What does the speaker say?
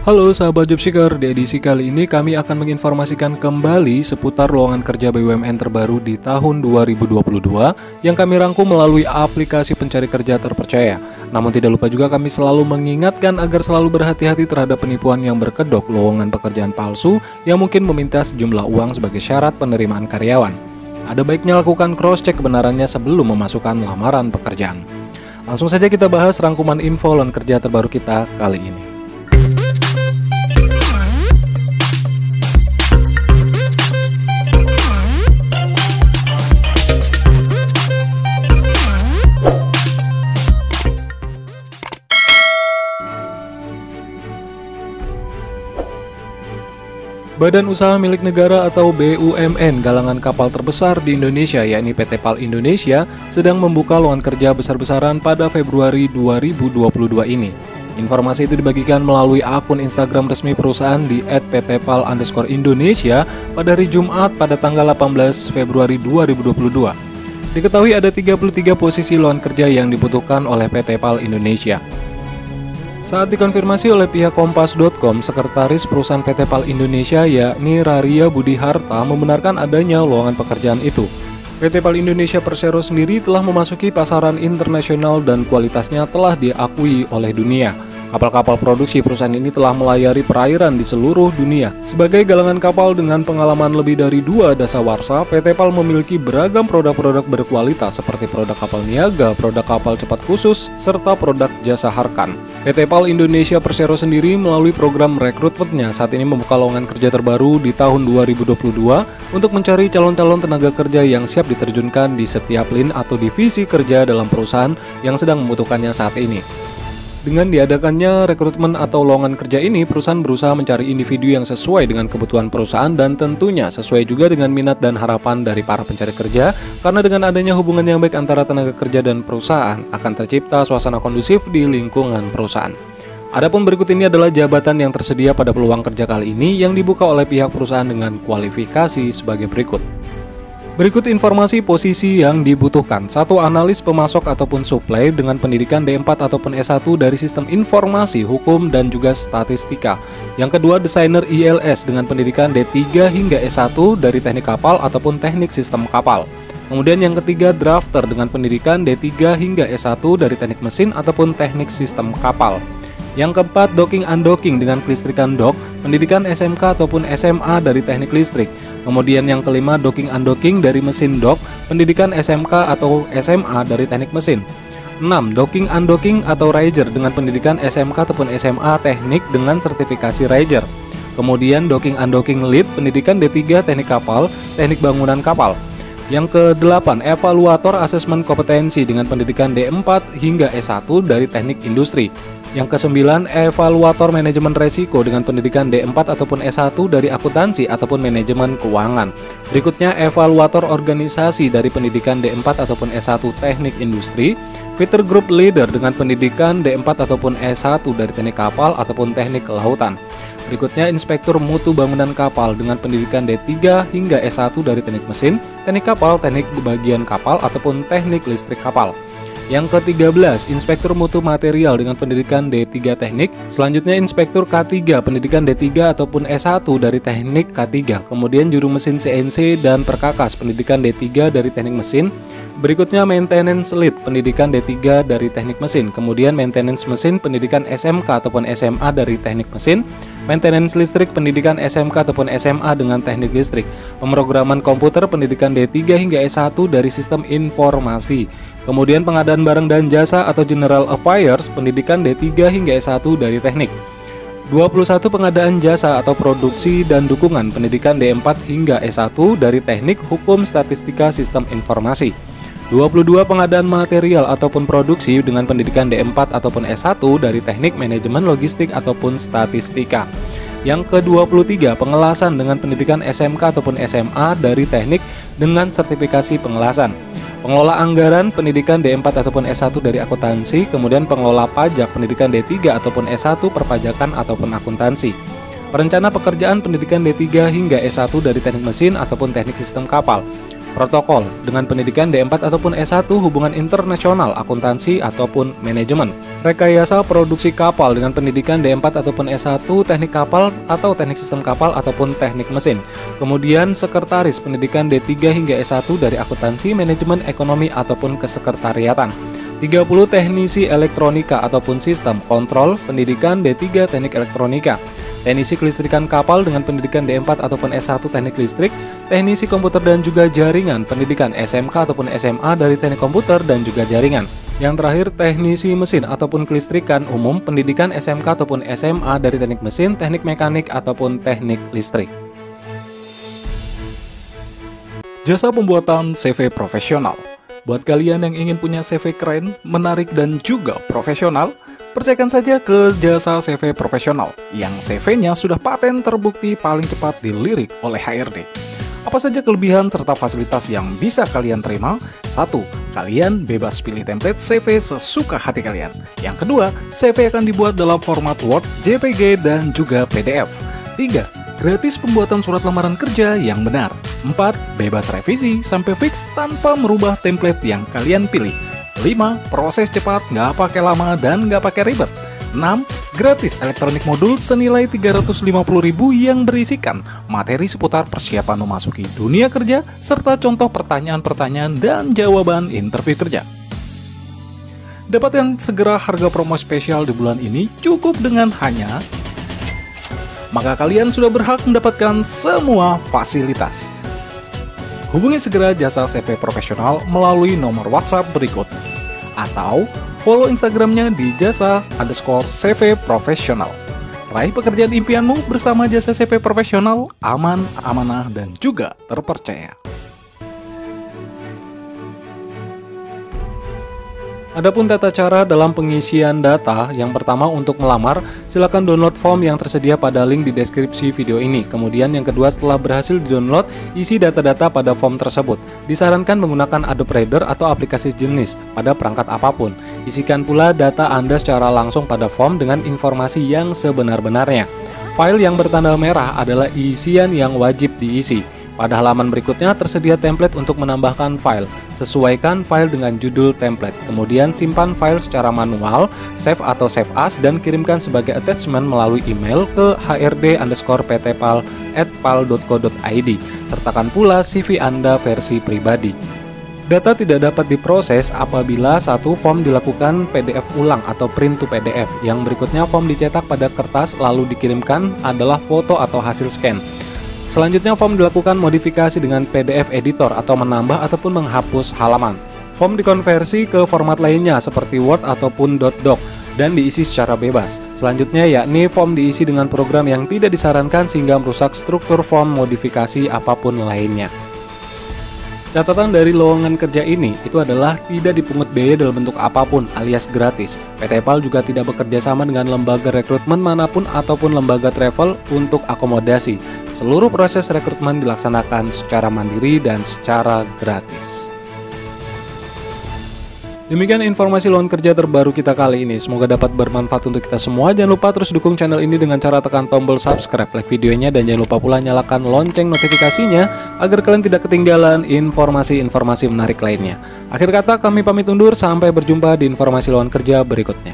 Halo sahabat Jobseeker, di edisi kali ini kami akan menginformasikan kembali seputar lowongan kerja BUMN terbaru di tahun 2022 yang kami rangkum melalui aplikasi pencari kerja terpercaya. Namun tidak lupa juga kami selalu mengingatkan agar selalu berhati-hati terhadap penipuan yang berkedok lowongan pekerjaan palsu yang mungkin meminta sejumlah uang sebagai syarat penerimaan karyawan. Ada baiknya lakukan cross-check kebenarannya sebelum memasukkan lamaran pekerjaan. Langsung saja kita bahas rangkuman info lowongan kerja terbaru kita kali ini. Badan Usaha Milik Negara atau BUMN galangan kapal terbesar di Indonesia yakni PT PAL Indonesia sedang membuka lowongan kerja besar-besaran pada Februari 2022 ini. Informasi itu dibagikan melalui akun Instagram resmi perusahaan di @ptpal_Indonesia pada hari Jumat pada tanggal 18 Februari 2022. Diketahui ada 33 posisi lowongan kerja yang dibutuhkan oleh PT PAL Indonesia. Saat dikonfirmasi oleh pihak Kompas.com, Sekretaris Perusahaan PT PAL Indonesia yakni Raria Budi Harta membenarkan adanya lowongan pekerjaan itu. PT PAL Indonesia Persero sendiri telah memasuki pasaran internasional dan kualitasnya telah diakui oleh dunia. Kapal-kapal produksi perusahaan ini telah melayari perairan di seluruh dunia. Sebagai galangan kapal dengan pengalaman lebih dari 2 dasawarsa, PT PAL memiliki beragam produk-produk berkualitas seperti produk kapal niaga, produk kapal cepat khusus, serta produk jasa harkan. PT PAL Indonesia Persero sendiri melalui program rekrutmennya saat ini membuka lowongan kerja terbaru di tahun 2022 untuk mencari calon-calon tenaga kerja yang siap diterjunkan di setiap lini atau divisi kerja dalam perusahaan yang sedang membutuhkannya saat ini. Dengan diadakannya rekrutmen atau lowongan kerja ini, perusahaan berusaha mencari individu yang sesuai dengan kebutuhan perusahaan dan tentunya sesuai juga dengan minat dan harapan dari para pencari kerja, karena dengan adanya hubungan yang baik antara tenaga kerja dan perusahaan akan tercipta suasana kondusif di lingkungan perusahaan. Adapun berikut ini adalah jabatan yang tersedia pada peluang kerja kali ini yang dibuka oleh pihak perusahaan dengan kualifikasi sebagai berikut. Berikut informasi posisi yang dibutuhkan. 1. Analis pemasok ataupun suplai dengan pendidikan D4 ataupun S1 dari Sistem Informasi, Hukum, dan juga Statistika. Yang kedua, desainer ILS dengan pendidikan D3 hingga S1 dari Teknik Kapal ataupun Teknik Sistem Kapal. Kemudian yang ketiga, drafter dengan pendidikan D3 hingga S1 dari Teknik Mesin ataupun Teknik Sistem Kapal. Yang keempat, docking undocking dengan kelistrikan dock, pendidikan SMK ataupun SMA dari teknik listrik. Kemudian yang kelima, docking undocking dari mesin dock, pendidikan SMK atau SMA dari teknik mesin. 6. Docking undocking atau riger dengan pendidikan SMK ataupun SMA teknik dengan sertifikasi riger. Kemudian docking undocking lead, pendidikan D3 teknik kapal, teknik bangunan kapal. Yang ke-8, evaluator asesmen kompetensi dengan pendidikan D4 hingga S1 dari teknik industri. Yang ke-9, evaluator manajemen resiko dengan pendidikan D4 ataupun S1 dari akuntansi ataupun manajemen keuangan. Berikutnya, evaluator organisasi dari pendidikan D4 ataupun S1 teknik industri. Fitter group leader dengan pendidikan D4 ataupun S1 dari teknik kapal ataupun teknik kelautan. Berikutnya, inspektur mutu bangunan kapal dengan pendidikan D3 hingga S1 dari teknik mesin, teknik kapal, teknik bagian kapal ataupun teknik listrik kapal. Yang ke-13, inspektur mutu material dengan pendidikan D3 teknik. Selanjutnya, inspektur K3 pendidikan D3 ataupun S1 dari teknik K3. Kemudian juru mesin CNC dan perkakas pendidikan D3 dari teknik mesin. Berikutnya, maintenance lead pendidikan D3 dari teknik mesin. Kemudian maintenance mesin pendidikan SMK ataupun SMA dari teknik mesin. Maintenance listrik pendidikan SMK ataupun SMA dengan teknik listrik. Pemrograman komputer pendidikan D3 hingga S1 dari sistem informasi. Kemudian pengadaan barang dan jasa atau General Affairs pendidikan D3 hingga S1 dari teknik. 21 pengadaan jasa atau produksi dan dukungan pendidikan D4 hingga S1 dari teknik hukum statistika sistem informasi. 22 pengadaan material ataupun produksi dengan pendidikan D4 ataupun S1 dari teknik manajemen logistik ataupun statistika. Yang ke-23 pengelasan dengan pendidikan SMK ataupun SMA dari teknik dengan sertifikasi pengelasan. Pengelola anggaran pendidikan D4 ataupun S1 dari akuntansi, kemudian pengelola pajak pendidikan D3 ataupun S1 perpajakan ataupun akuntansi. Perencana pekerjaan pendidikan D3 hingga S1 dari teknik mesin ataupun teknik sistem kapal. Protokol dengan pendidikan D4 ataupun S1 hubungan internasional, akuntansi ataupun manajemen. Rekayasa produksi kapal dengan pendidikan D4 ataupun S1 teknik kapal atau teknik sistem kapal ataupun teknik mesin. Kemudian sekretaris pendidikan D3 hingga S1 dari akuntansi, manajemen, ekonomi ataupun kesekretariatan. 30 teknisi elektronika ataupun sistem kontrol pendidikan D3 teknik elektronika. Teknisi kelistrikan kapal dengan pendidikan D4 ataupun S1 teknik listrik, teknisi komputer dan juga jaringan, pendidikan SMK ataupun SMA dari teknik komputer dan juga jaringan. Yang terakhir, teknisi mesin ataupun kelistrikan umum, pendidikan SMK ataupun SMA dari teknik mesin, teknik mekanik ataupun teknik listrik. Jasa pembuatan CV profesional. Buat kalian yang ingin punya CV keren, menarik dan juga profesional, percayakan saja ke jasa CV profesional yang CV-nya sudah paten terbukti paling cepat dilirik oleh HRD. Apa saja kelebihan serta fasilitas yang bisa kalian terima? 1. Kalian bebas pilih template CV sesuka hati kalian. Yang kedua, CV akan dibuat dalam format Word, JPG, dan juga PDF. 3. Gratis pembuatan surat lamaran kerja yang benar. 4. Bebas revisi sampai fix tanpa merubah template yang kalian pilih. 5. Proses cepat, nggak pakai lama dan nggak pakai ribet. 6. Gratis elektronik modul senilai 350.000 yang berisikan materi seputar persiapan memasuki dunia kerja serta contoh pertanyaan-pertanyaan dan jawaban interview kerja. Dapatkan segera harga promo spesial di bulan ini cukup dengan hanya, maka kalian sudah berhak mendapatkan semua fasilitas. Hubungi segera jasa CV profesional melalui nomor WhatsApp berikut, atau follow Instagramnya di jasa_CV profesional. Raih pekerjaan impianmu bersama jasa CV profesional, aman, amanah, dan juga terpercaya. Adapun tata cara dalam pengisian data, yang pertama untuk melamar, silakan download form yang tersedia pada link di deskripsi video ini. Kemudian yang kedua, setelah berhasil di-download, isi data-data pada form tersebut. Disarankan menggunakan Adobe Reader atau aplikasi jenis pada perangkat apapun. Isikan pula data Anda secara langsung pada form dengan informasi yang sebenar-benarnya. File yang bertanda merah adalah isian yang wajib diisi. Pada halaman berikutnya tersedia template untuk menambahkan file. Sesuaikan file dengan judul template. Kemudian simpan file secara manual, save atau save as, dan kirimkan sebagai attachment melalui email ke hrd_ptpal@pal.co.id. Sertakan pula CV Anda versi pribadi. Data tidak dapat diproses apabila satu form dilakukan PDF ulang atau print to PDF. Yang berikutnya form dicetak pada kertas lalu dikirimkan adalah foto atau hasil scan. Selanjutnya form dilakukan modifikasi dengan PDF editor atau menambah ataupun menghapus halaman. Form dikonversi ke format lainnya seperti Word ataupun .doc dan diisi secara bebas. Selanjutnya yakni form diisi dengan program yang tidak disarankan sehingga merusak struktur form modifikasi apapun lainnya. Catatan dari lowongan kerja ini itu adalah tidak dipungut biaya dalam bentuk apapun alias gratis. PT PAL juga tidak bekerja sama dengan lembaga rekrutmen manapun ataupun lembaga travel untuk akomodasi. Seluruh proses rekrutmen dilaksanakan secara mandiri dan secara gratis. Demikian informasi lowongan kerja terbaru kita kali ini. Semoga dapat bermanfaat untuk kita semua. Jangan lupa terus dukung channel ini dengan cara tekan tombol subscribe, like videonya, dan jangan lupa pula nyalakan lonceng notifikasinya agar kalian tidak ketinggalan informasi-informasi menarik lainnya. Akhir kata kami pamit undur, sampai berjumpa di informasi lowongan kerja berikutnya.